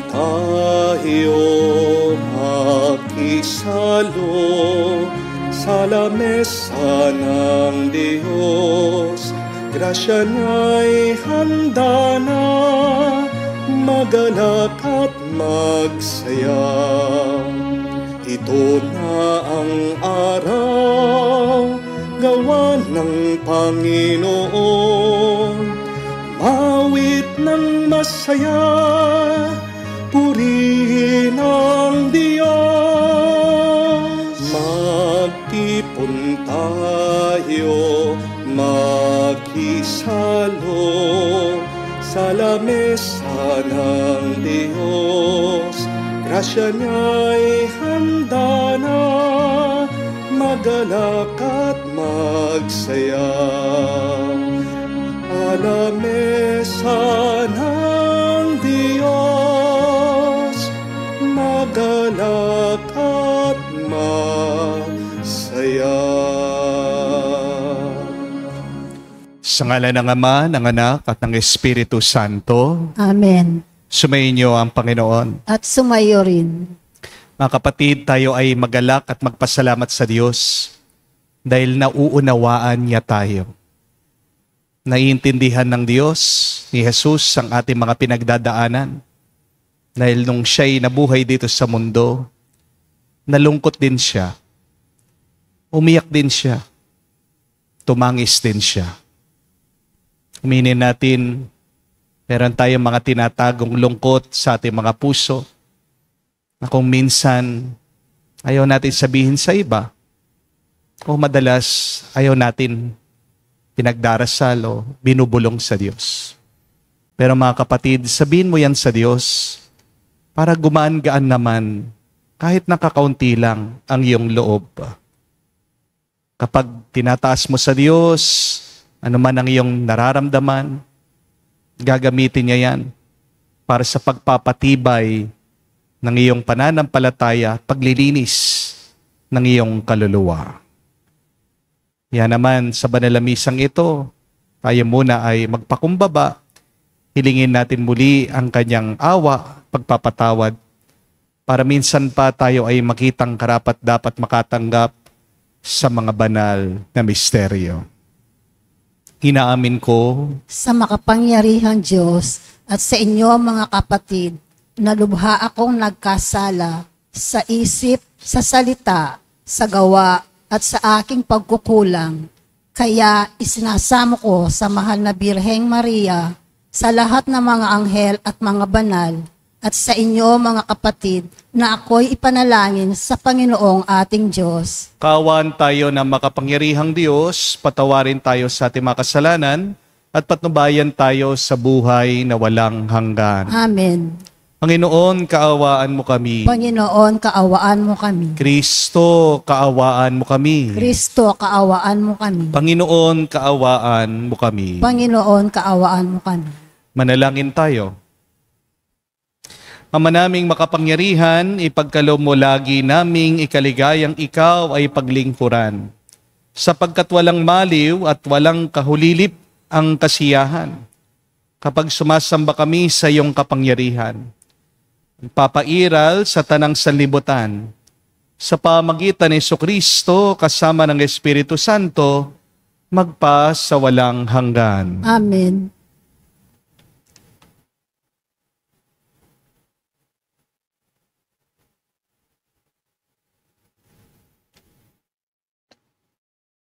tayo makisalo sa lamesa ng Diyos. Grasya niya'y handa na, magalak at magsaya. Ito na ang araw, gawa ng Panginoon. Mawit ng masaya, purihin ang Diyos. Magtipon tayo, makisalo sa lamesa ng Diyos. Grasya niya'y handa na, magalak at magsaya. Lamesa ng Diyos, magalak at masaya. Sa ngalan ng Ama, ng Anak, at ng Espiritu Santo. Amen. Sumainyo ang Panginoon. At sumayo rin. Mga kapatid, tayo ay magalak at magpasalamat sa Diyos dahil nauunawaan niya tayo. Naiintindihan ng Diyos, ni Jesus, ang ating mga pinagdadaanan. Dahil nung siya'y nabuhay dito sa mundo, nalungkot din siya. Umiyak din siya. Tumangis din siya. Aminin natin, meron tayong mga tinatagong lungkot sa ating mga puso na kung minsan ayaw natin sabihin sa iba o madalas ayaw natin pinagdarasal o binubulong sa Diyos. Pero mga kapatid, sabihin mo yan sa Diyos para gumaan-gaan naman kahit nakakaunti lang ang iyong loob. Kapag tinataas mo sa Diyos, ano man ang iyong nararamdaman, gagamitin niya yan para sa pagpapatibay ng iyong pananampalataya, paglilinis ng iyong kaluluwa. Yan naman sa banal na misang ito, tayo muna ay magpakumbaba, hilingin natin muli ang kanyang awa, pagpapatawad, para minsan pa tayo ay makitang karapat-dapat makatanggap sa mga banal na misteryo. Inaamin ko Sa makapangyarihang Diyos at sa inyo mga kapatid, na lubha akong nagkasala sa isip, sa salita, sa gawa, at sa aking pagkukulang. Kaya isinasamo ko sa mahal na Birheng Maria, sa lahat ng mga anghel at mga banal, at sa inyo mga kapatid, na ako'y ipanalangin sa Panginoong ating Diyos. kaawaan tayo ng makapangyarihang Diyos, patawarin tayo sa ating mga kasalanan, at patnubayan tayo sa buhay na walang hanggan. Amen. Panginoon, kaawaan mo kami. Panginoon, kaawaan mo kami. Kristo, kaawaan mo kami. Kristo, kaawaan mo kami. Panginoon, kaawaan mo kami. Panginoon, kaawaan mo kami. Manalangin tayo. Ama naming makapangyarihan, ipagkaloob mo lagi naming ikaligayang ikaw ay paglingkuran. Sapagkat walang maliw at walang kahulilip ang kasiyahan. Kapag sumasamba kami sa iyong kapangyarihan, papairal sa tanang sanlibutan, sa pamagitan ni Jesucristo kasama ng Espiritu Santo, magpa sa walang hanggan. Amen.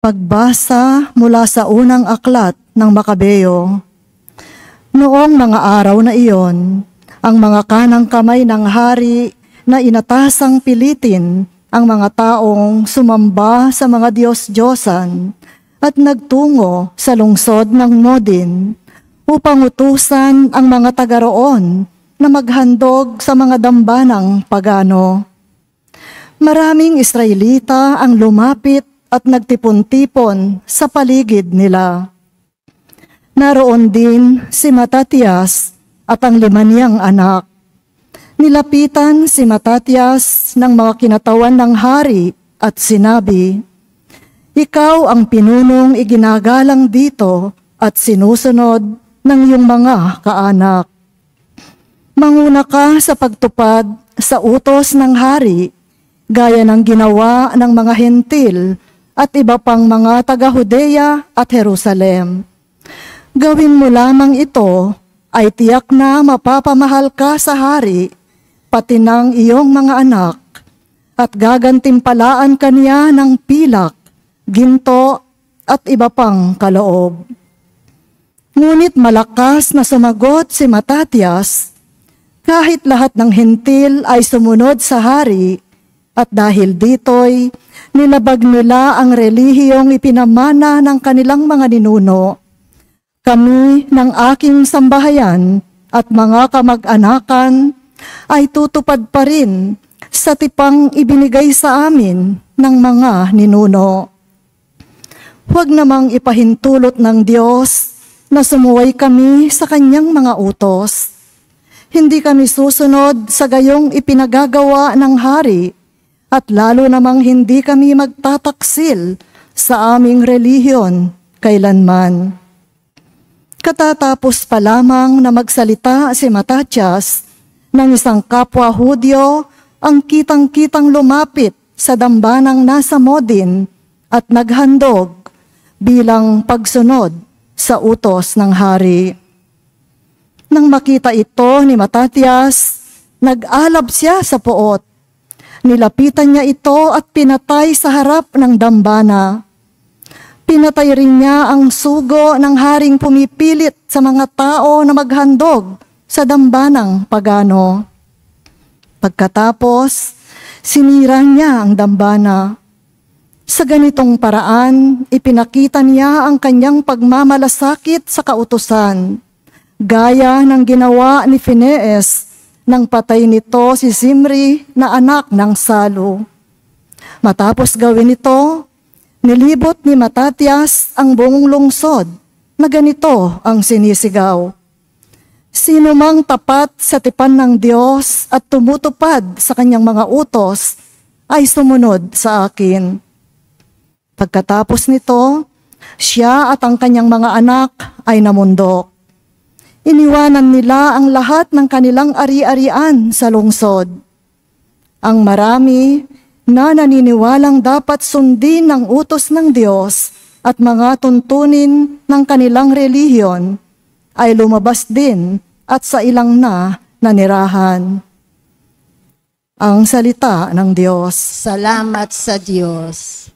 Pagbasa mula sa unang aklat ng Makabeo. Noong mga araw na iyon, ang mga kanang kamay ng hari na inatasang pilitin ang mga taong sumamba sa mga Diyos-Diyosan at nagtungo sa lungsod ng Modin upang utusan ang mga taga roon na maghandog sa mga dambanang pagano. Maraming Israelita ang lumapit at nagtipon-tipon sa paligid nila. Naroon din si Matatias at ang 5 niyang anak. Nilapitan si Matatias ng mga kinatawan ng hari at sinabi, "Ikaw ang pinunong iginagalang dito at sinusunod ng iyong mga kaanak. Manguna ka sa pagtupad sa utos ng hari, gaya ng ginawa ng mga hentil at iba pang mga taga-Hudeya at Jerusalem. Gawin mo lamang ito, ay tiyak na mapapamahal ka sa hari, pati ng iyong mga anak, at gagantimpalaan ka niya ng pilak, ginto, at iba pang kaloob. Ngunit malakas na sumagot si Matatias, kahit lahat ng hentil ay sumunod sa hari, at dahil dito'y nilabag nila ang relihiyong ipinamana ng kanilang mga ninuno, kami ng aking sambahayan at mga kamag-anakan ay tutupad pa rin sa tipang ibinigay sa amin ng mga ninuno. Huwag namang ipahintulot ng Diyos na sumuway kami sa kanyang mga utos. Hindi kami susunod sa gayong ipinagagawa ng hari at lalo namang hindi kami magtataksil sa aming relihiyon kailanman. Katatapos pa lamang na magsalita si Matatias ng isang kapwa Hudyo ang kitang-kitang lumapit sa dambanang nasa Modin at naghandog bilang pagsunod sa utos ng hari. Nang makita ito ni Matatias, nag-alab siya sa puot. Nilapitan niya ito at pinatay sa harap ng dambana. Pinatay rin niya ang sugo ng haring pumipilit sa mga tao na maghandog sa dambanang pagano. Pagkatapos, sinira niya ang dambana. Sa ganitong paraan, ipinakita niya ang kanyang pagmamalasakit sa kautusan, gaya ng ginawa ni Phineas nang patay nito si Zimri na anak ng Salu. Matapos gawin ito, nilibot ni Matatias ang buong lungsod na ganito ang sinisigaw. Sino mang tapat sa tipan ng Diyos at tumutupad sa kanyang mga utos ay sumunod sa akin. Pagkatapos nito, siya at ang kanyang mga anak ay namundok. Iniwanan nila ang lahat ng kanilang ari-arian sa lungsod. Ang marami na naniniwalang dapat sundin ng utos ng Diyos at mga tuntunin ng kanilang relihiyon ay lumabas din at sa ilang na nanirahan. Ang salita ng Diyos. Salamat sa Diyos.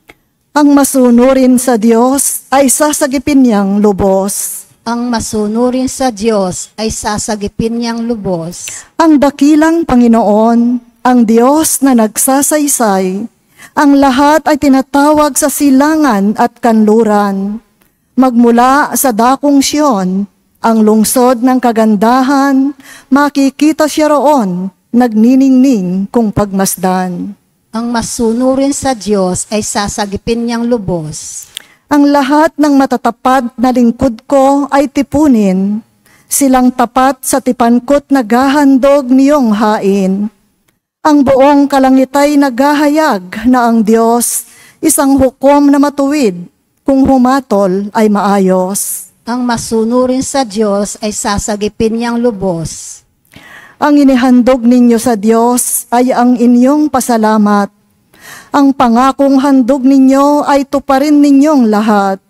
Ang masunurin sa Diyos ay sasagipin niyang lubos. Ang masunurin sa Diyos ay sasagipin niyang lubos. Ang dakilang Panginoon, ang Diyos na nagsasaysay, ang lahat ay tinatawag sa silangan at kanluran. Magmula sa dakong Siyon, ang lungsod ng kagandahan, makikita siya roon, nagniningning kung pagmasdan. Ang masunurin sa Diyos ay sasagipin niyang lubos. Ang lahat ng matatapat na lingkod ko ay tipunin, silang tapat sa tipankot na gahandog niyong hain. Ang buong kalangitay naghahayag na ang Diyos, isang hukom na matuwid, kung humatol ay maayos. Ang masunurin sa Diyos ay sasagipin niyang lubos. Ang inihandog ninyo sa Diyos ay ang inyong pasalamat. Ang pangakong handog ninyo ay tuparin ninyong lahat.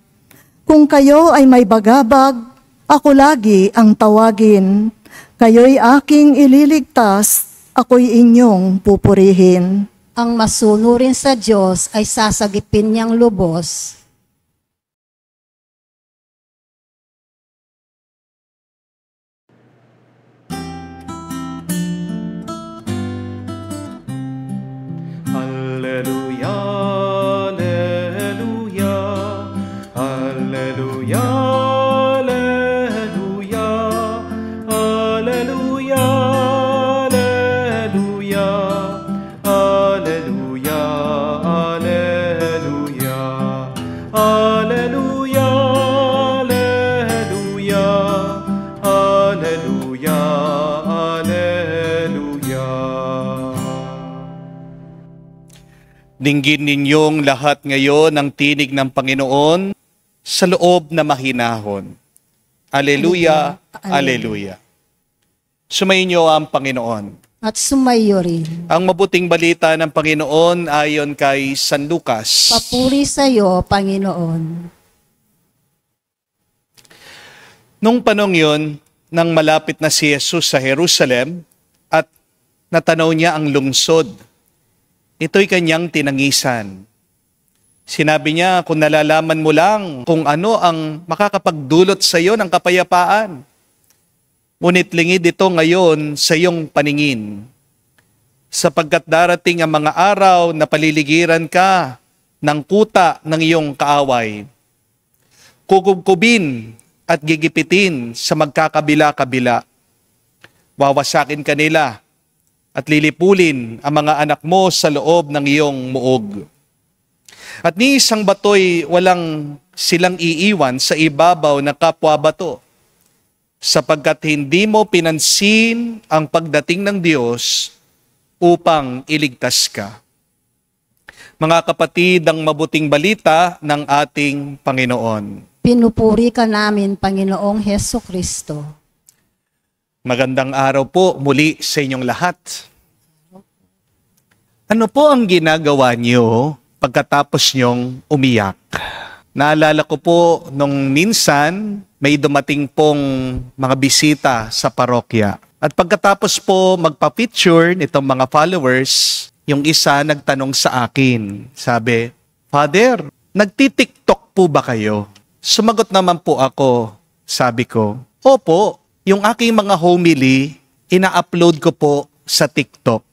Kung kayo ay may bagabag, ako lagi ang tawagin. Kayo'y aking ililigtas, ako'y inyong pupurihin. Ang masunurin sa Diyos ay sasagipin niyang lubos. Alleluia, alleluia, alleluia, alleluia, alleluia, alleluia, alleluia, alleluia, alleluia, alleluia, alleluia, alleluia. Dinggin ninyong lahat ngayon ang tinig ng Panginoon sa loob na mahinahon. Aleluya, aleluya. Sumainyo ang Panginoon. At sumayo rin. Ang mabuting balita ng Panginoon ayon kay San Lucas. Papuri sa iyo, Panginoon. Nung panong yun, nang malapit na si Jesus sa Jerusalem at natanaw niya ang lungsod, ito'y kanyang tinangisan. Sinabi niya, kung nalalaman mo lang kung ano ang makakapagdulot sa iyo ng kapayapaan, ngunit lingid ito ngayon sa iyong paningin, sapagkat darating ang mga araw na paliligiran ka ng kuta ng iyong kaaway. Kukubkubin at gigipitin sa magkakabila-kabila. Wawasakin kanila at lilipulin ang mga anak mo sa loob ng iyong muog. At ni isang bato'y walang silang iiwan sa ibabaw na kapwa bato, sapagkat hindi mo pinansin ang pagdating ng Diyos upang iligtas ka. Mga kapatid, ang mabuting balita ng ating Panginoon. Pinupuri ka namin, Panginoong Heso Kristo. Magandang araw po muli sa inyong lahat. Ano po ang ginagawa niyo pagkatapos niyong umiyak? Naalala ko po nung minsan may dumating pong mga bisita sa parokya. At pagkatapos po magpa-picture nitong mga followers, yung isa nagtanong sa akin. Sabi, Father, nagti-TikTok po ba kayo? Sumagot naman po ako. Sabi ko, opo, yung aking mga homily, ina-upload ko po sa TikTok.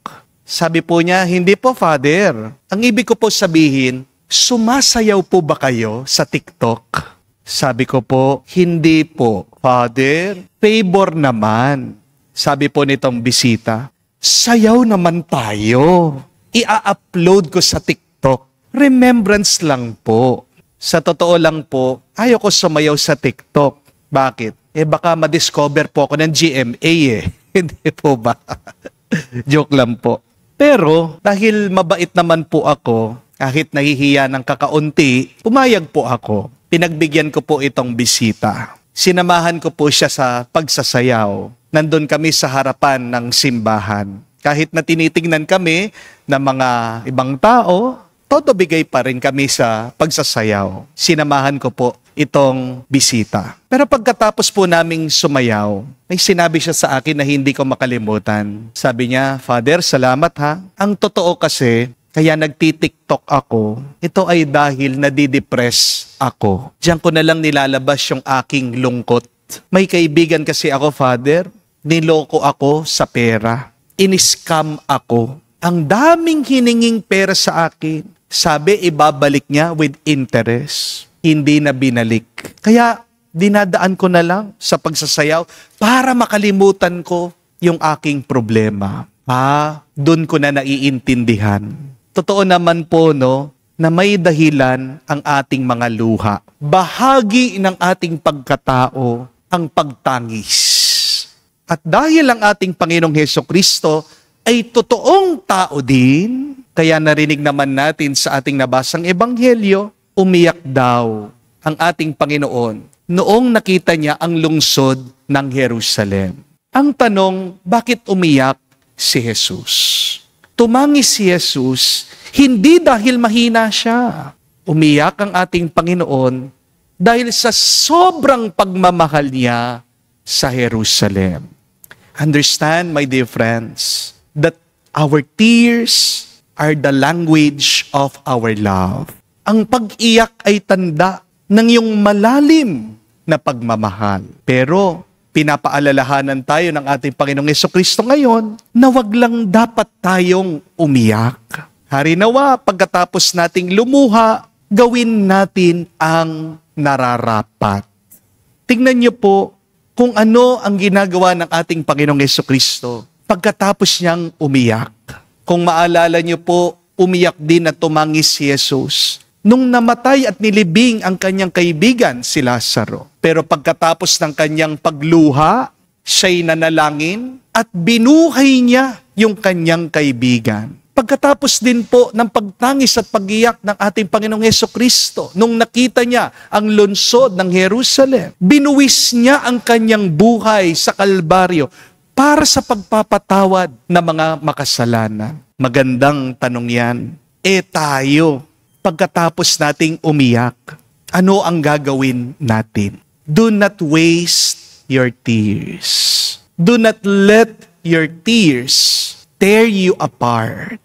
Sabi po niya, hindi po Father. Ang ibig ko po sabihin, sumasayaw po ba kayo sa TikTok? Sabi ko po, hindi po. Father, favor naman. Sabi po nitong bisita, sayaw naman tayo. Ia-upload ko sa TikTok. Remembrance lang po. Sa totoo lang po, ayaw ko sumayaw sa TikTok. Bakit? Baka ma-discover po ako ng GMA Hindi po ba? Joke lang po. Pero dahil mabait naman po ako, kahit nahihiya ng kakaunti, pumayag po ako. Pinagbigyan ko po itong bisita. Sinamahan ko po siya sa pagsasayaw. Nandun kami sa harapan ng simbahan. Kahit na tinitingnan kami ng mga ibang tao, todo bigay pa rin kami sa pagsasayaw. Sinamahan ko po itong bisita. Pero pagkatapos po naming sumayaw, may sinabi siya sa akin na hindi ko makalimutan. Sabi niya, Father, salamat ha. Ang totoo kasi, kaya nagti-TikTok ako, ito ay dahil nadidepress ako. Diyan ko na lang nilalabas yung aking lungkot. May kaibigan kasi ako, Father, niloko ako sa pera. In-scam ako. Ang daming hininging pera sa akin. Sabi, ibabalik niya with interest. Hindi na binalik. Kaya dinadaan ko na lang sa pagsasayaw para makalimutan ko yung aking problema. Doon ko na naiintindihan. Totoo naman po, no, na may dahilan ang ating mga luha. Bahagi ng ating pagkatao ang pagtangis. At dahil ang ating Panginoong Hesukristo ay totoong tao din, kaya narinig naman natin sa ating nabasang ebanghelyo, umiyak daw ang ating Panginoon noong nakita niya ang lungsod ng Jerusalem. Ang tanong, bakit umiyak si Jesus? Tumangis si Jesus, hindi dahil mahina siya. Umiyak ang ating Panginoon dahil sa sobrang pagmamahal niya sa Jerusalem. Understand, my dear friends, that our tears are the language of our love. Ang pag-iyak ay tanda ng iyong malalim na pagmamahal. Pero pinapaalalahanan tayo ng ating Panginoong Hesukristo ngayon na wag lang dapat tayong umiyak. Harinawa, pagkatapos nating lumuha, gawin natin ang nararapat. Tingnan niyo po kung ano ang ginagawa ng ating Panginoong Hesukristo pagkatapos niyang umiyak. Kung maalala niyo po, umiyak din at tumangis si Jesus nung namatay at nilibing ang kanyang kaibigan si Lazaro. Pero pagkatapos ng kanyang pagluha, siya'y nanalangin at binuhay niya yung kanyang kaibigan. Pagkatapos din po ng pagtangis at pag-iyak ng ating Panginoong Hesukristo, nung nakita niya ang lungsod ng Jerusalem, binuwis niya ang kanyang buhay sa Kalbaryo para sa pagpapatawad ng mga makasalanan. Magandang tanong yan. Tayo, pagkatapos nating umiyak, ano ang gagawin natin? Do not waste your tears. Do not let your tears tear you apart.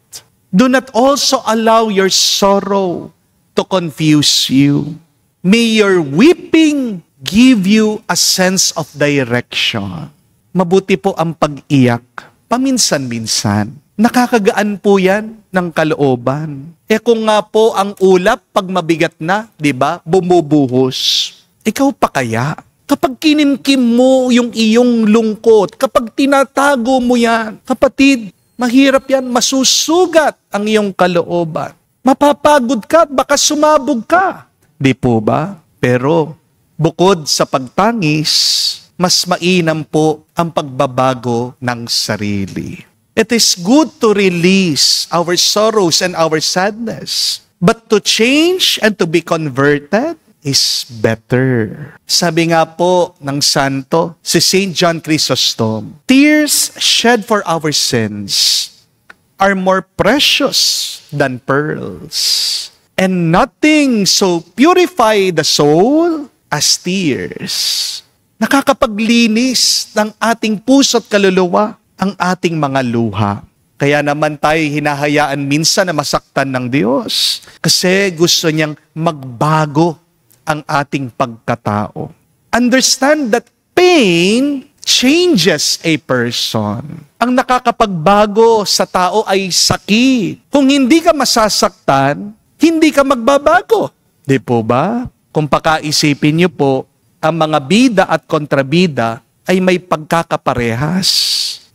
Do not also allow your sorrow to confuse you. May your weeping give you a sense of direction. Mabuti po ang pag-iyak, paminsan-minsan. Nakakagaan po yan ng kalooban. Kung nga po ang ulap, pag mabigat na, di ba, bumubuhos. Ikaw pa kaya? Kapag kinimkim mo yung iyong lungkot, kapag tinatago mo yan, kapatid, mahirap yan, masusugat ang iyong kalooban. Mapapagod ka, baka sumabog ka. Di po ba? Pero bukod sa pagtangis, mas mainam po ang pagbabago ng sarili. It is good to release our sorrows and our sadness, but to change and to be converted is better. Sabi nga po ng santo, si St. John Chrysostom, tears shed for our sins are more precious than pearls, and nothing so purify the soul as tears. Nakakapaglinis ng ating puso't kaluluwa ang ating mga luha. Kaya naman tayo hinahayaan minsan na masaktan ng Diyos kasi gusto niyang magbago ang ating pagkatao. Understand that pain changes a person. Ang nakakapagbago sa tao ay sakit. Kung hindi ka masasaktan, hindi ka magbabago. Di po ba? Kung pakaisipin niyo po, ang mga bida at kontrabida ay may pagkakaparehas.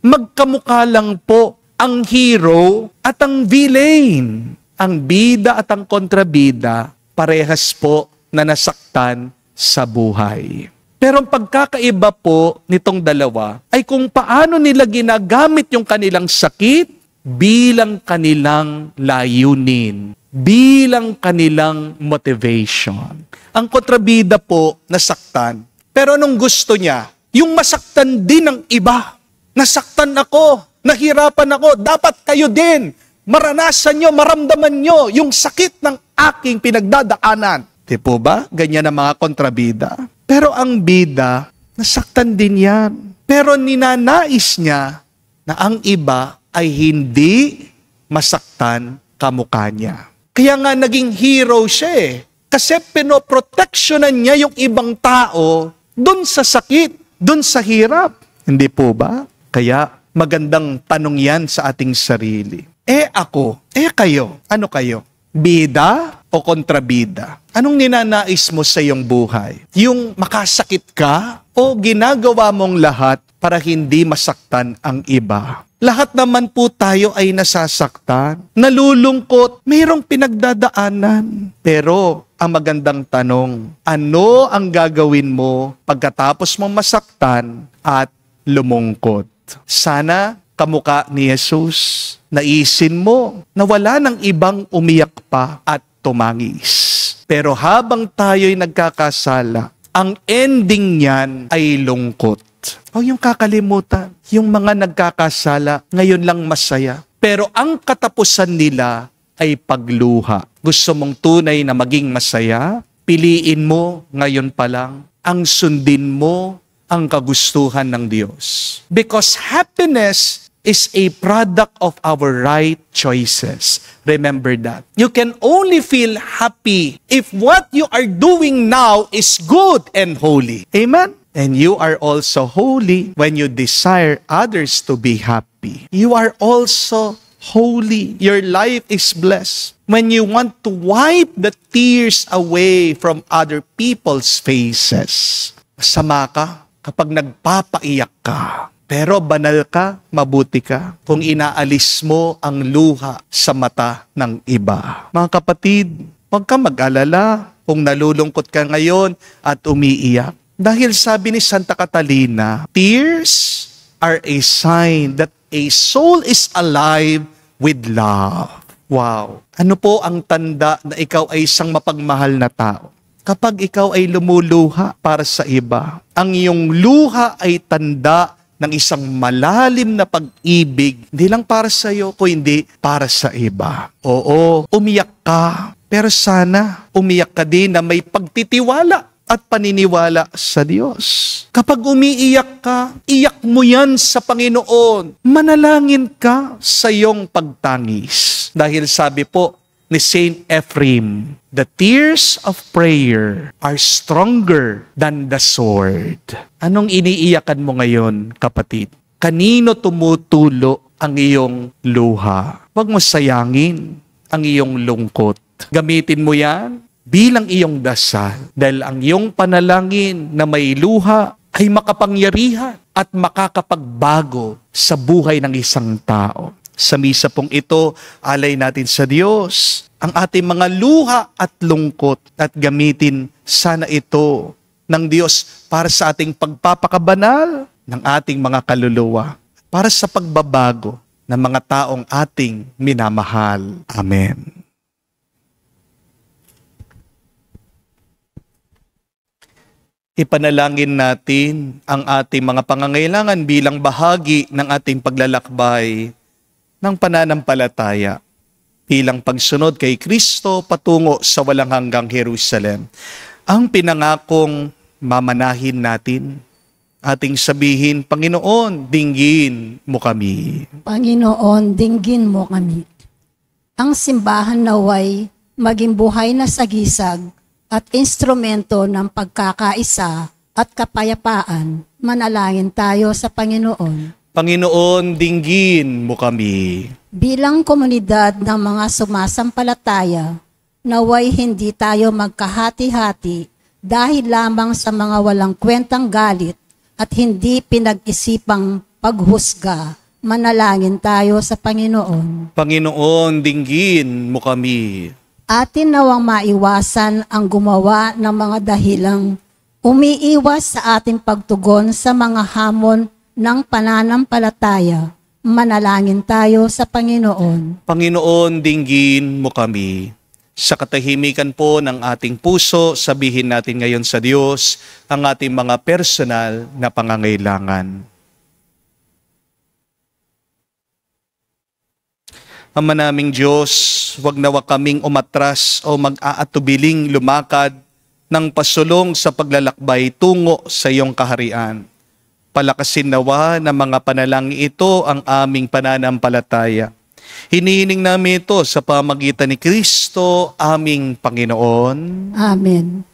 Magkamukha lang po ang hero at ang villain. Ang bida at ang kontrabida, parehas po na nasaktan sa buhay. Pero ang pagkakaiba po nitong dalawa ay kung paano nila ginagamit yung kanilang sakit bilang kanilang layunin, bilang kanilang motivation. Ang kontrabida po, nasaktan. Pero anong gusto niya? Yung masaktan din ng iba. Nasaktan ako, nahirapan ako, dapat kayo din. Maranasan nyo, maramdaman nyo yung sakit ng aking pinagdadaanan. Di po ba? Ganyan ang mga kontrabida. Pero ang bida, nasaktan din yan. Pero ninanais niya na ang iba ay hindi masaktan kamukha niya. Kaya nga naging hero siya eh. Kasi pinoproteksyonan niya yung ibang tao dun sa sakit, dun sa hirap. Hindi po ba? Kaya magandang tanong yan sa ating sarili. Ako, kayo, ano kayo? Bida o kontrabida? Anong ninanais mo sa iyong buhay? Yung makasakit ka o ginagawa mong lahat para hindi masaktan ang iba? Lahat naman po tayo ay nasasaktan, nalulungkot, mayroong pinagdadaanan. Pero ang magandang tanong, ano ang gagawin mo pagkatapos mong masaktan at lumungkot? Sana kamukha ni Jesus, naisin mo na wala ng ibang umiyak pa at tumangis. Pero habang tayo'y nagkakasala, ang ending niyan ay lungkot. O yung kakalimutan, yung mga nagkakasala, ngayon lang masaya. Pero ang katapusan nila ay pagluha. Gusto mong tunay na maging masaya? Piliin mo ngayon pa lang ang sundin mo ang kagustuhan ng Diyos. Because happiness is a product of our right choices. Remember that. You can only feel happy if what you are doing now is good and holy. Amen? And you are also holy when you desire others to be happy. You are also holy. Your life is blessed when you want to wipe the tears away from other people's faces. Masama ka kapag nagpapaiyak ka. Pero banal ka, mabuti ka kung inaalis mo ang luha sa mata ng iba. Mga kapatid, huwag ka mag-alala kung nalulungkot ka ngayon at umiiyak. Dahil sabi ni Santa Catalina, tears are a sign that a soul is alive with love. Wow! Ano po ang tanda na ikaw ay isang mapagmahal na tao? Kapag ikaw ay lumuluha para sa iba, ang iyong luha ay tanda ng isang malalim na pag-ibig, hindi lang para sa iyo, kundi para sa iba. Oo, umiyak ka, pero sana umiyak ka din na may pagtitiwala at paniniwala sa Diyos. Kapag umiiyak ka, iyak mo yan sa Panginoon. Manalangin ka sa iyong pagtangis. Dahil sabi po ni Saint Ephraim, the tears of prayer are stronger than the sword. Anong iniiyakan mo ngayon, kapatid? Kanino tumutulo ang iyong luha? Huwag mo sayangin ang iyong lungkot. Gamitin mo yan bilang iyong dasal, dahil ang iyong panalangin na may luha ay makapangyarihan at makakapagbago sa buhay ng isang tao. Sa misa pong ito, alay natin sa Diyos ang ating mga luha at lungkot at gamitin sana ito ng Diyos para sa ating pagpapakabanal ng ating mga kaluluwa, para sa pagbabago ng mga taong ating minamahal. Amen. Ipanalangin natin ang ating mga pangangailangan bilang bahagi ng ating paglalakbay ng pananampalataya bilang pagsunod kay Kristo patungo sa walang hanggang Jerusalem. Ang pinangakong mamanahin natin, ating sabihin, Panginoon, dinggin mo kami. Panginoon, dinggin mo kami. Ang simbahan naway maging buhay na sagisag at instrumento ng pagkakaisa at kapayapaan. Manalangin tayo sa Panginoon. Panginoon, dinggin mo kami. Bilang komunidad ng mga sumasampalataya, naway hindi tayo magkahati-hati dahil lamang sa mga walang kwentang galit at hindi pinag-isipang paghusga. Manalangin tayo sa Panginoon. Panginoon, dinggin mo kami. Atin nawang maiwasan ang gumawa ng mga dahilang umiiwas sa ating pagtugon sa mga hamon ng pananampalataya. Manalangin tayo sa Panginoon. Panginoon, dinggin mo kami. Sa katahimikan po ng ating puso, sabihin natin ngayon sa Diyos ang ating mga personal na pangangailangan. Ama naming Diyos, huwag nawa kaming umatras o mag-aatubiling lumakad ng pasulong sa paglalakbay tungo sa iyong kaharian. Palakasin nawa ng mga panalangin ito ang aming pananampalataya. Hinihiling namin ito sa pamagitan ni Kristo, aming Panginoon. Amen.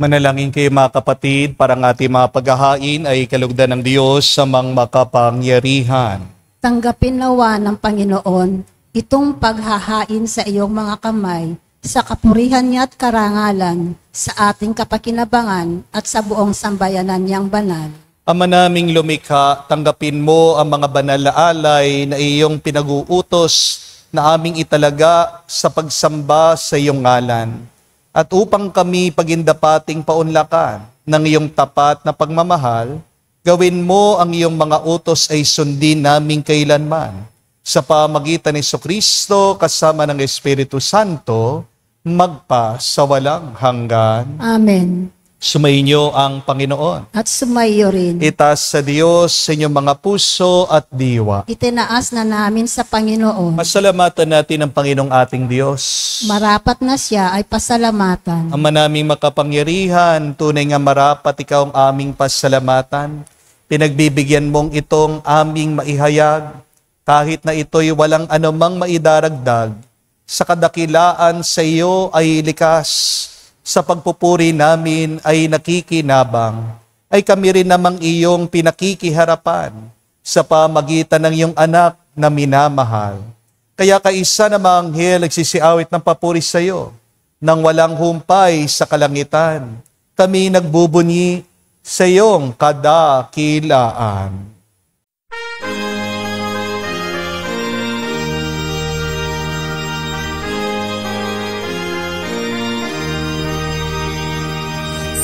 Manalangin kayo mga kapatid, para ang ating mga paghahain ay kalugdan ng Diyos sa mga makapangyarihan. Tanggapin nawa ng Panginoon itong paghahain sa iyong mga kamay sa kapurihan niya at karangalan sa ating kapakinabangan at sa buong sambayanan niyang banal. Ama naming lumikha, tanggapin mo ang mga banal na alay na iyong pinag-uutos na aming italaga sa pagsamba sa iyong ngalan. At upang kami pagindapating paunlakan ng iyong tapat na pagmamahal, gawin mo ang iyong mga utos ay sundin naming kailanman. Sa pamagitan ni Jesucristo kasama ng Espiritu Santo, magpa sa walang hanggan. Amen. Sumainyo ang Panginoon. At sumayo rin. Itaas sa Diyos sa inyong mga puso at diwa. Itinaas na namin sa Panginoon. Pasalamatan natin ang Panginoong ating Diyos. Marapat na siya ay pasalamatan. Ama naming makapangyarihan, tunay nga marapat ikaw ang aming pasalamatan. Pinagbibigyan mong itong aming maihayag, kahit na ito'y walang anumang maidaragdag. Sa kadakilaan sa iyo ay likas. Sa pagpupuri namin ay nakikinabang, ay kami rin namang iyong pinakikiharapan sa pamagitan ng iyong anak na minamahal. Kaya kaisa na mga anghel nagsisiawit ng papuri sa iyo, nang walang humpay sa kalangitan, kami nagbubunyi sa iyong kadakilaan.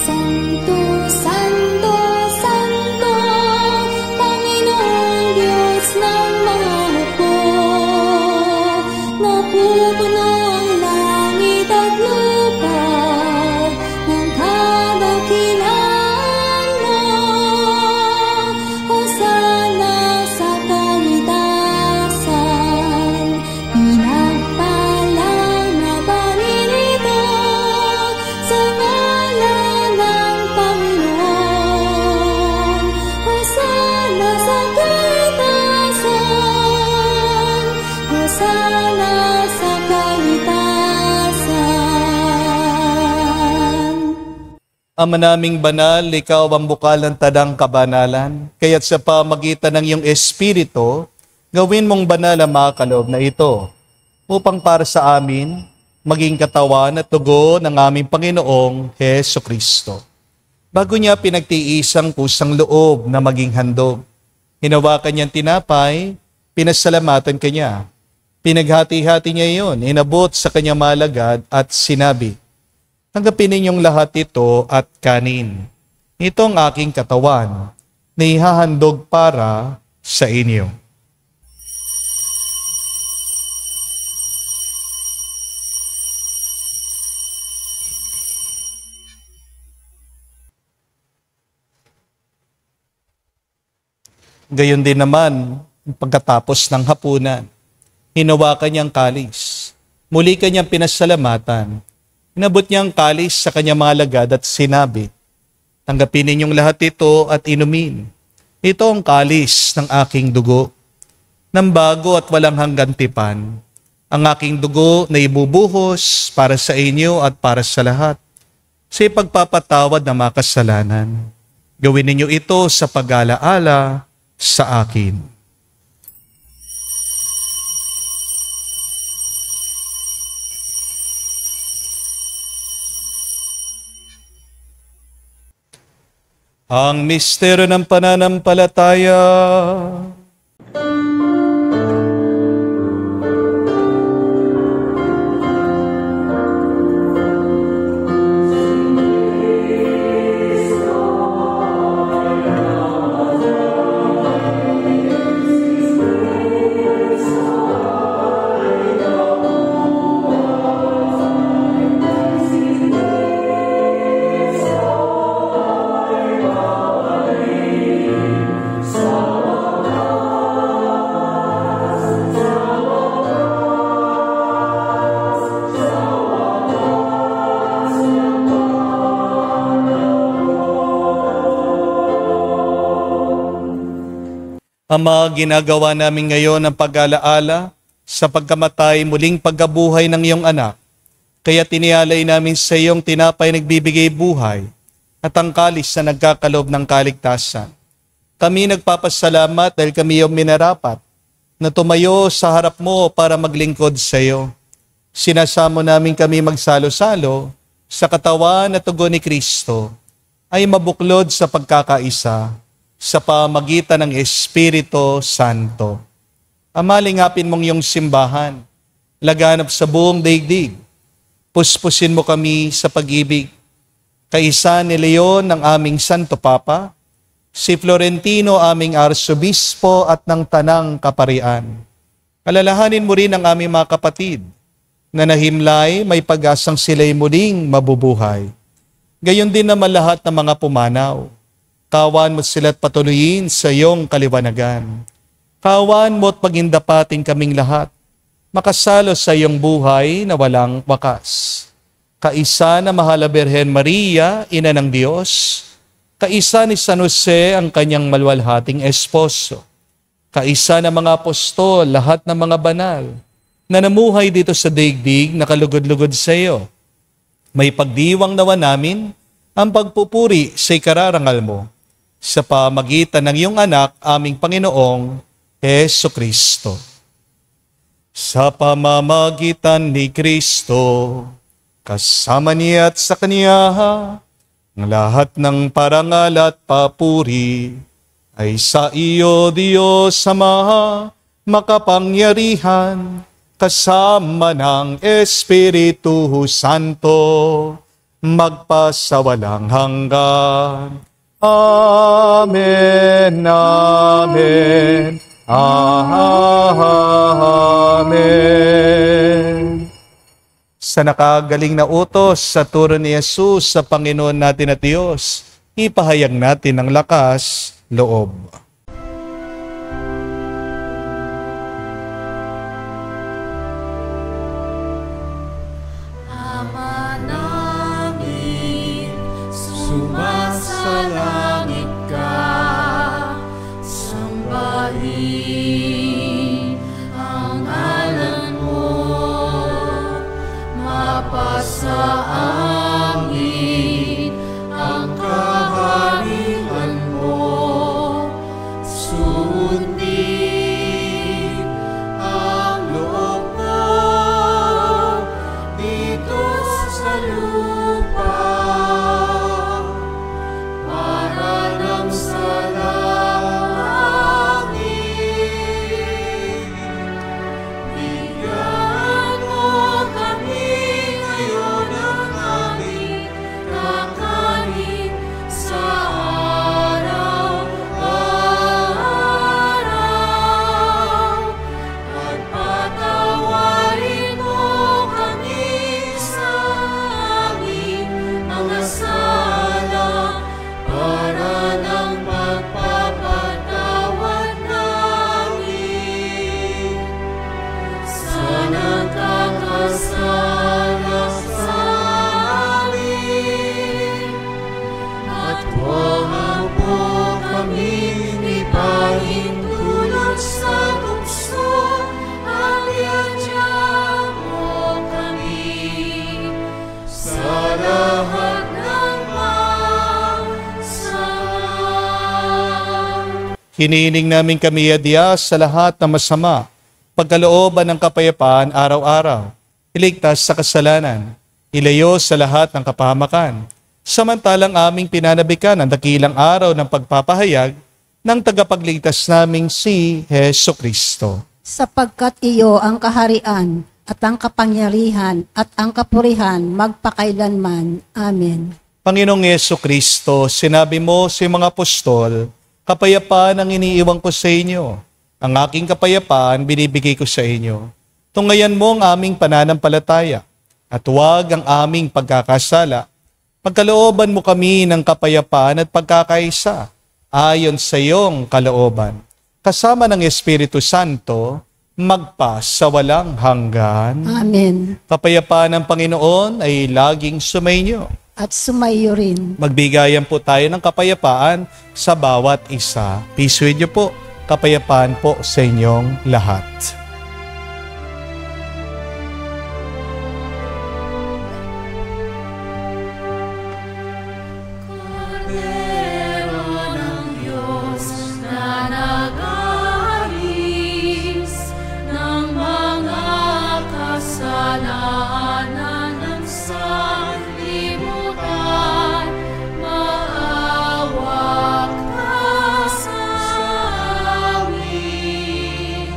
Santo, Santo, Santo, Panginoong Diyos ng mga hukbo. Napupuno ang langit at lupa ng kadakilaan mo. Hosana sa kaitasan, pinagpalang na paninito sa ngalan ng Panginoon. Hosana sa kaitasan, Hosana sa kaitasan. Ama naming banal, ikaw ang bukal ng tadang kabanalan, kaya't sa pamagitan ng iyong Espiritu, gawin mong banal ang mga kaloob na ito, upang para sa amin, maging katawan at dugo ng aming Panginoong Hesukristo. Bago niya pinagtiisang kusang loob na maging handog, hinawakan niyang tinapay, pinasalamatan kanya. Pinaghati-hati niya iyon, inabot sa kanyang malagad at sinabi, tanggapin ninyong lahat ito at kanin. Ito ang aking katawan na ihahandog para sa inyo. Gayon din naman, pagkatapos ng hapunan, hinawakan niyang kalis. Muli kanyang pinasalamatan. Inabot niyang kalis sa kanyang mga lagad at sinabi, tanggapin ninyong lahat ito at inumin. Ito ang kalis ng aking dugo, ng bago at walang hanggan tipan. Ang aking dugo na ibubuhos para sa inyo at para sa lahat, sa ipagpapatawad ng mga kasalanan. Gawin ninyo ito sa pag-alaala sa akin. Ang misteryo ng pananampalataya. Ama, ginagawa namin ngayon ang pag-alaala sa pagkamatay muling pagkabuhay ng iyong anak. Kaya tinialay namin sa iyong tinapay nagbibigay buhay at ang kalis na nagkakalob ng kaligtasan. Kami nagpapasalamat dahil kami iyong minarapat na tumayo sa harap mo para maglingkod sa iyo. Sinasamo namin kami magsalo-salo sa katawan at tugon ni Kristo ay mabuklod sa pagkakaisa sa pamagitan ng Espiritu Santo. Ama, lingapin mong iyong simbahan, laganap sa buong daigdig. Puspusin mo kami sa pag-ibig. Kaisa ni Leon ng aming Santo Papa, si Florentino aming Arsobispo at ng Tanang Kaparian. Alalahanin mo rin ang aming mga kapatid na nahimlay, may pag-asang sila'y muling mabubuhay. Gayon din naman lahat ng mga pumanaw. Kawan mo sila't patuloyin sa iyong kaliwanagan. Kawan mo at pagindapating kaming lahat, makasalo sa iyong buhay na walang wakas. Kaisa na Mahal na Birhen Maria, Ina ng Diyos, kaisa ni San Jose ang kanyang maluwalhating esposo, kaisa na mga apostol, lahat ng mga banal, na namuhay dito sa daigdig na kalugod-lugod sa iyo. May pagdiwang nawa namin ang pagpupuri sa ikararangal mo sa pamagitan ng iyong anak, aming Panginoong Hesukristo. Sa pamamagitan ni Kristo, kasama niya at sa Kanya, ang lahat ng parangal at papuri ay sa iyo, Diyos Ama, makapangyarihan, kasama ng Espiritu Santo, magpasawalang hanggan. Amen, amen, amen. Sa nakagaling na utos sa turo ni Jesus sa Panginoon natin at Diyos, ipahayag natin ang lakas, loob. Ama namin, sumasalangit ka, sambahin ang ngalan mo, mapasa amin ang kaharian mo, sundin ang loob mo dito sa lupa, para lang sa langit. Bigyan mo kami ngayon ng aming kakanin sa araw-araw, at patawarin mo kami sa aming mga sala, para ng pagpapatawad namin sa nagkakasala sa amin. At huwag mo kaming ipahintulot sa tukso, at iadya mo kami sa lahat ng masama. Hinihiling namin kami adya sa lahat ng masama, pagkalooban ng kapayapaan araw-araw, iligtas sa kasalanan, ilayo sa lahat ng kapahamakan, samantalang aming pinanabikan ang dakilang araw ng pagpapahayag ng tagapagligtas naming si Hesukristo. Sapagkat iyo ang kaharian at ang kapangyarihan at ang kapurihan magpakailanman. Amen. Panginoong Hesukristo, sinabi mo sa mga apostol, kapayapaan ang iniiwan ko sa inyo. Ang aking kapayapaan binibigay ko sa inyo. Tungayan mo ang aming pananampalataya at huwag ang aming pagkakasala. Pagkalooban mo kami ng kapayapaan at pagkakaisa ayon sa iyong kalooban. Kasama ng Espiritu Santo, magpa sa walang hanggan. Amen. Kapayapaan ng Panginoon ay laging sumainyo. At sumayo rin. Magbigayan po tayo ng kapayapaan sa bawat isa. Peace with you po. Kapayapaan po sa inyong lahat. Kordero ng Diyos na nag-aalis ng mga kasalanan ng sanlibutan, maawa ka sa amin.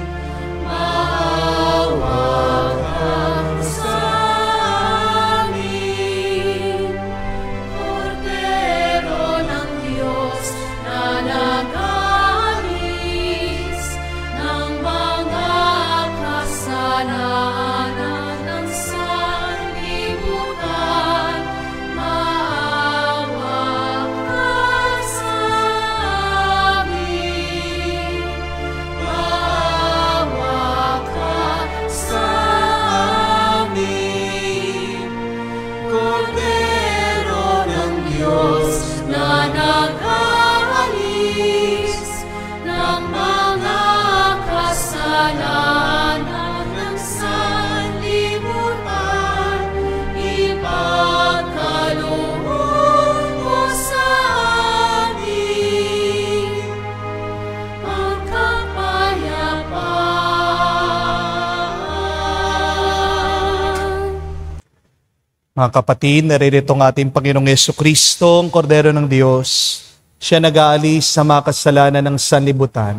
Mga kapatid, naririto ang ating Panginoong Yesukristo, ang Kordero ng Diyos. Siya nag-aalis sa mga kasalanan ng sanlibutan.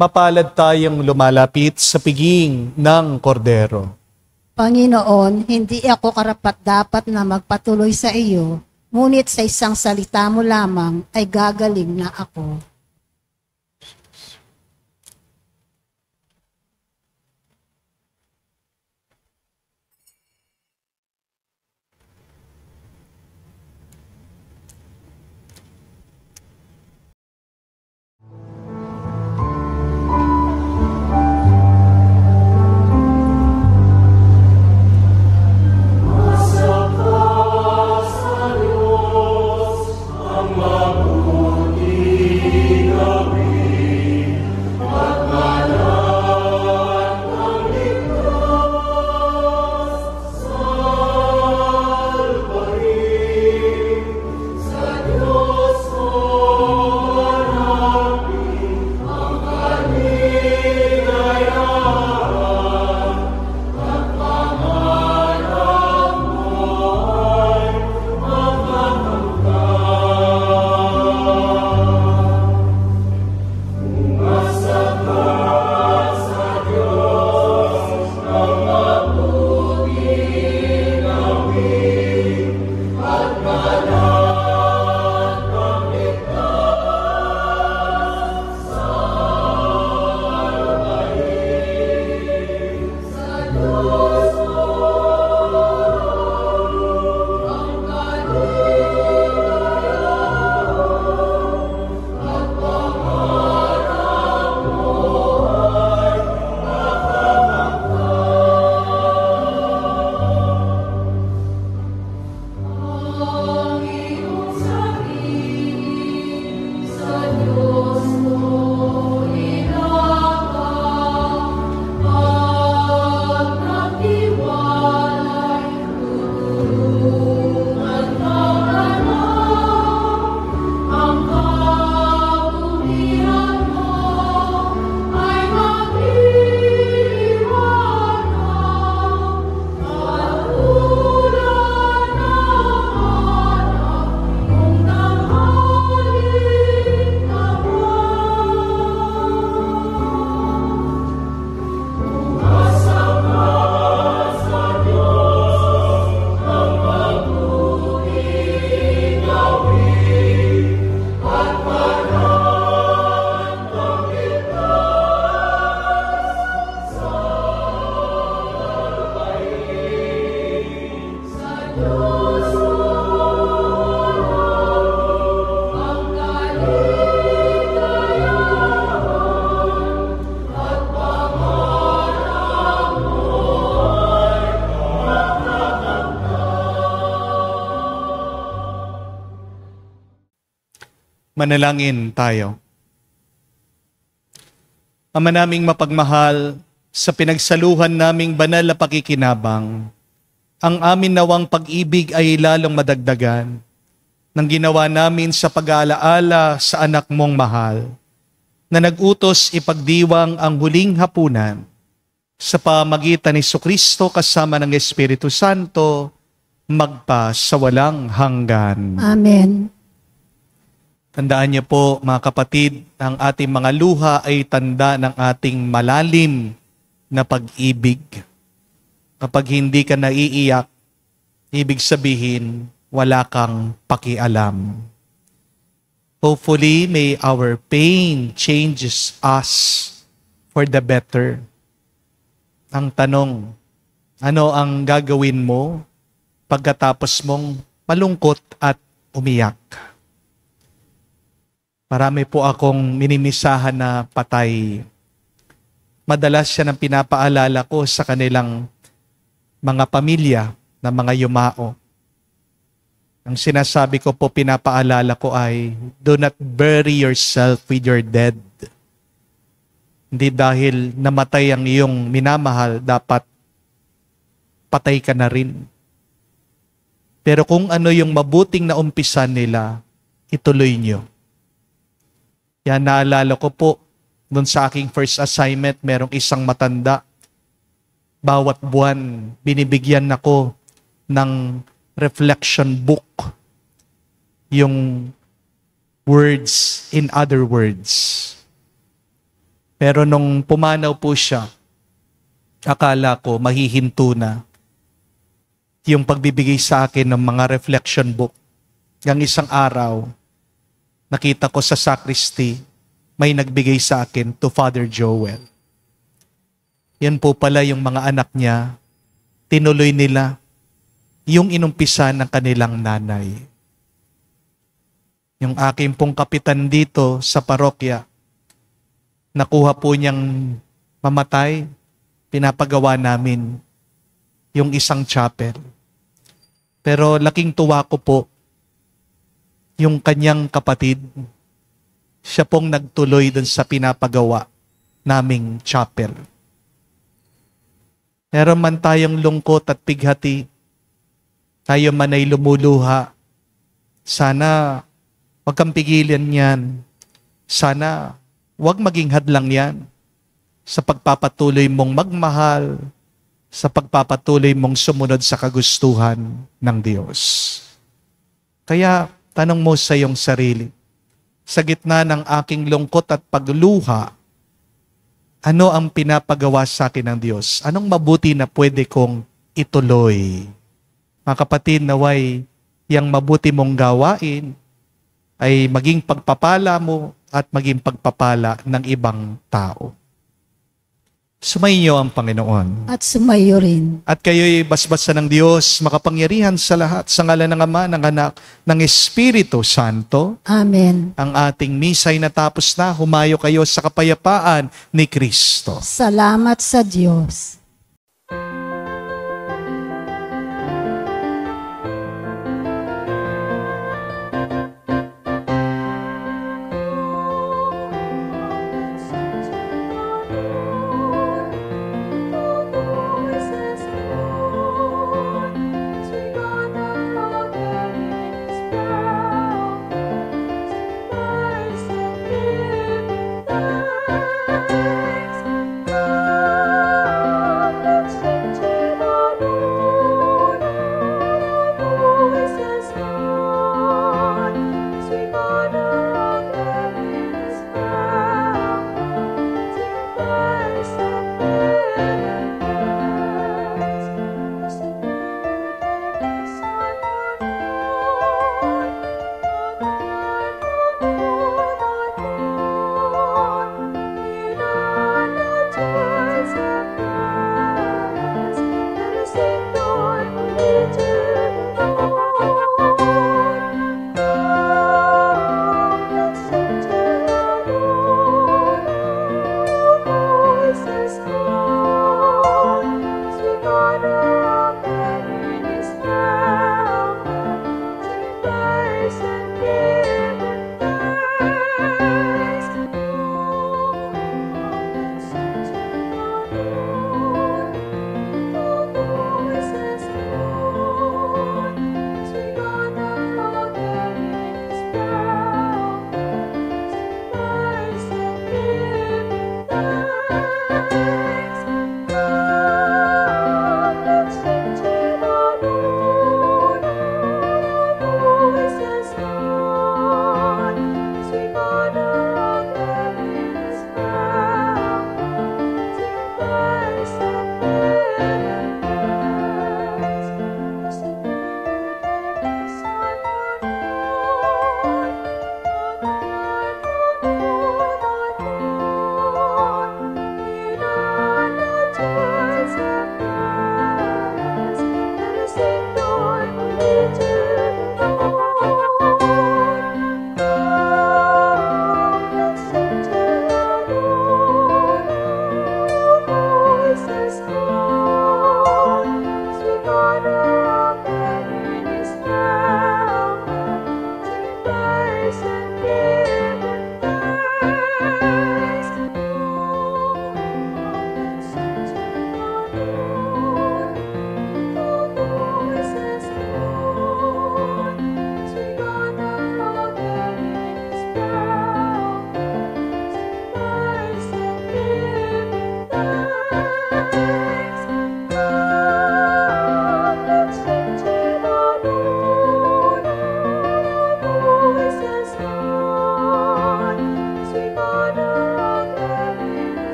Mapalad tayong lumalapit sa piging ng Kordero. Panginoon, hindi ako karapat-dapat na magpatuloy sa iyo, ngunit sa isang salita mo lamang ay gagaling na ako. Manalangin tayo. Ama naming mapagmahal, sa pinagsaluhan naming banal na pakikinabang, ang amin nawang pag-ibig ay lalong madagdagan ng ginawa namin sa pag-aalaala sa anak mong mahal, na nag-utos ipagdiwang ang huling hapunan sa pamagitan ni Jesucristo kasama ng Espiritu Santo, magpa sa walang hanggan. Amen. Tandaan niyo po mga kapatid, ang ating mga luha ay tanda ng ating malalim na pag-ibig. Kapag hindi ka naiiyak, ibig sabihin wala kang pakialam. Hopefully, may our pain changes us for the better. Ang tanong, ano ang gagawin mo pagkatapos mong malungkot at umiyak? Marami po akong minimisahan na patay. Madalas siya nang pinapaalala ko sa kanilang mga pamilya na mga yumao. Ang sinasabi ko po, pinapaalala ko ay, do not bury yourself with your dead. Hindi dahil namatay ang iyong minamahal, dapat patay ka na rin. Pero kung ano yung mabuting na umpisan nila, ituloy nyo. Yan, naalala ko po, doon sa aking first assignment, merong isang matanda. Bawat buwan, binibigyan ako ng reflection book. Yung words in other words. Pero nung pumanaw po siya, akala ko mahihinto na yung pagbibigay sa akin ng mga reflection book. Yang isang araw, nakita ko sa sacristy, may nagbigay sa akin to Father Joel. Yan po pala yung mga anak niya, tinuloy nila yung inumpisa ng kanilang nanay. Yung aking pong kapitan dito sa parokya, nakuha po niyang mamatay, pinapagawa namin yung isang chapel. Pero laking tuwa ko po, yung kanyang kapatid, siya pong nagtuloy dun sa pinapagawa naming chapel. Meron man tayong lungkot at pighati, tayo man ay lumuluha, sana wag kang pigilan yan. Sana wag maging hadlang yan sa pagpapatuloy mong magmahal, sa pagpapatuloy mong sumunod sa kagustuhan ng Diyos. Kaya tanong mo sa iyong sarili, sa gitna ng aking lungkot at pagluha, ano ang pinapagawa sa akin ng Diyos? Anong mabuti na pwede kong ituloy? Mga kapatid, naway yang mabuti mong gawain ay maging pagpapala mo at maging pagpapala ng ibang tao. Sumainyo ang Panginoon. At sumayo rin. At kayo'y basbasan ng Diyos, makapangyarihan sa lahat, sa ngalan ng Ama, ng Anak, ng Espiritu Santo. Amen. Ang ating misa'y natapos na, humayo kayo sa kapayapaan ni Kristo. Salamat sa Diyos.